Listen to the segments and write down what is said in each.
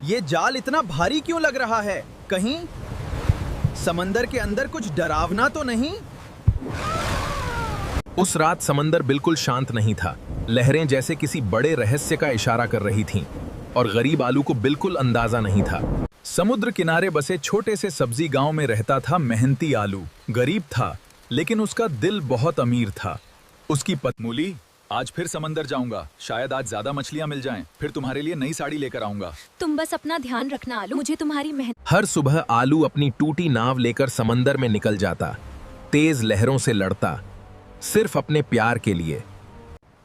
ये जाल इतना भारी क्यों लग रहा है? कहीं समंदर के अंदर कुछ डरावना तो नहीं? उस रात समंदर बिल्कुल शांत नहीं था। लहरें जैसे किसी बड़े रहस्य का इशारा कर रही थीं और गरीब आलू को बिल्कुल अंदाजा नहीं था। समुद्र किनारे बसे छोटे से सब्जी गांव में रहता था मेहनती आलू। गरीब था लेकिन उसका दिल बहुत अमीर था। उसकी मूली, आज फिर समंदर जाऊंगा। शायद आज ज्यादा मछलियां मिल जाएं। फिर तुम्हारे लिए नई साड़ी लेकर आऊंगा। तुम बस अपना ध्यान रखना आलू, मुझे तुम्हारी मेहनत। हर सुबह आलू अपनी टूटी नाव लेकर समंदर में निकल जाता, तेज लहरों से लड़ता, सिर्फ अपने प्यार के लिए।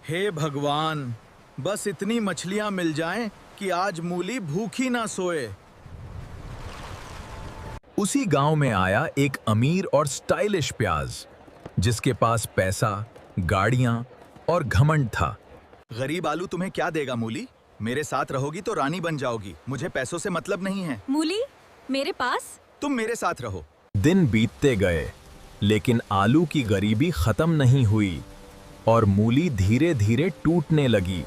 हे भगवान, बस इतनी मछलियां मिल जाएं कि आज मूली भूखी ना सोए। उसी गांव में आया एक अमीर और स्टाइलिश प्याज, जिसके पास पैसा, गाड़ियां और घमंड था। गरीब आलू तुम्हें क्या देगा मूली? मेरे साथ रहोगी तो रानी बन जाओगी। मुझे पैसों से मतलब नहीं है। मूली, मेरे पास। तुम मेरे साथ रहो। दिन बीतते गए लेकिन आलू की गरीबी खत्म नहीं हुई और मूली धीरे धीरे टूटने लगी।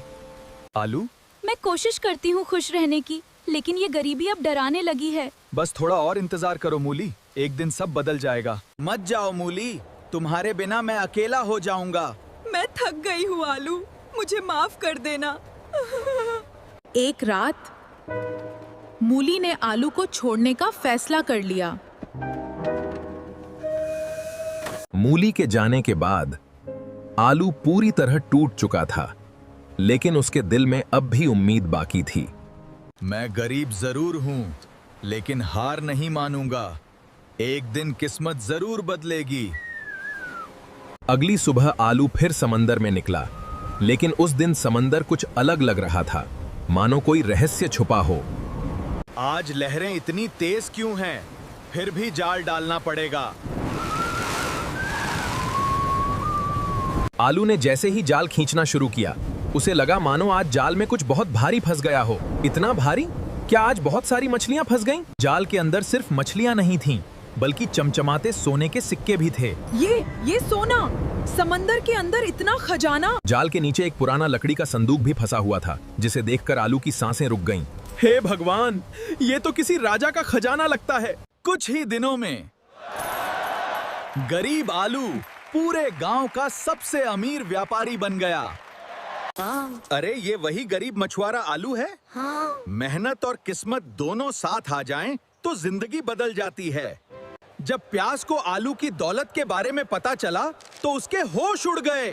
आलू, मैं कोशिश करती हूँ खुश रहने की, लेकिन ये गरीबी अब डराने लगी है। बस थोड़ा और इंतजार करो मूली, एक दिन सब बदल जाएगा। मत जाओ मूली, तुम्हारे बिना मैं अकेला हो जाऊंगा। मैं थक गई हूँ आलू, मुझे माफ कर देना। एक रात मूली ने आलू को छोड़ने का फैसला कर लिया। मूली के जाने के बाद आलू पूरी तरह टूट चुका था, लेकिन उसके दिल में अब भी उम्मीद बाकी थी। मैं गरीब जरूर हूँ, लेकिन हार नहीं मानूंगा। एक दिन किस्मत जरूर बदलेगी। अगली सुबह आलू फिर समंदर में निकला, लेकिन उस दिन समंदर कुछ अलग लग रहा था, मानो कोई रहस्य छुपा हो। आज लहरें इतनी तेज क्यों हैं? फिर भी जाल डालना पड़ेगा। आलू ने जैसे ही जाल खींचना शुरू किया, उसे लगा मानो आज जाल में कुछ बहुत भारी फंस गया हो। इतना भारी? क्या आज बहुत सारी मछलियां फंस गईं? जाल के अंदर सिर्फ मछलियां नहीं थीं, बल्कि चमचमाते सोने के सिक्के भी थे। ये सोना! समंदर के अंदर इतना खजाना! जाल के नीचे एक पुराना लकड़ी का संदूक भी फंसा हुआ था, जिसे देखकर आलू की सांसें रुक गईं। हे भगवान, ये तो किसी राजा का खजाना लगता है। कुछ ही दिनों में गरीब आलू पूरे गांव का सबसे अमीर व्यापारी बन गया। अरे ये वही गरीब मछुआरा आलू है? हाँ। मेहनत और किस्मत दोनों साथ आ जाएं तो जिंदगी बदल जाती है। जब प्यास को आलू की दौलत के बारे में पता चला तो उसके होश उड़ गए।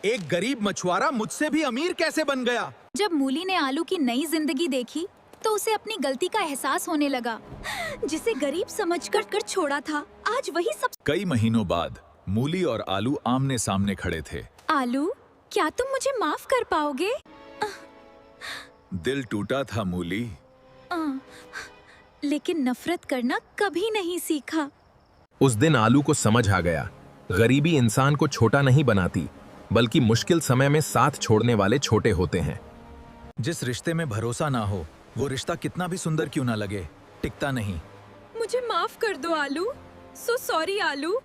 एक गरीब मछुआरा मुझसे भी अमीर कैसे बन गया? जब मूली ने आलू की नई जिंदगी देखी तो उसे अपनी गलती का एहसास होने लगा, जिसे गरीब समझकर छोड़ा था। आज वही सब। कई महीनों बाद मूली और आलू आमने सामने खड़े थे। आलू, क्या तुम मुझे माफ कर पाओगे? दिल टूटा था मूली। लेकिन नफरत करना कभी नहीं सीखा। उस दिन आलू को समझ आ गया, गरीबी इंसान को छोटा नहीं बनाती, बल्कि मुश्किल समय में साथ छोड़ने वाले छोटे होते हैं। जिस रिश्ते में भरोसा ना हो, वो रिश्ता कितना भी सुंदर क्यों ना लगे, टिकता नहीं। मुझे माफ कर दो आलू। सो सॉरी आलू।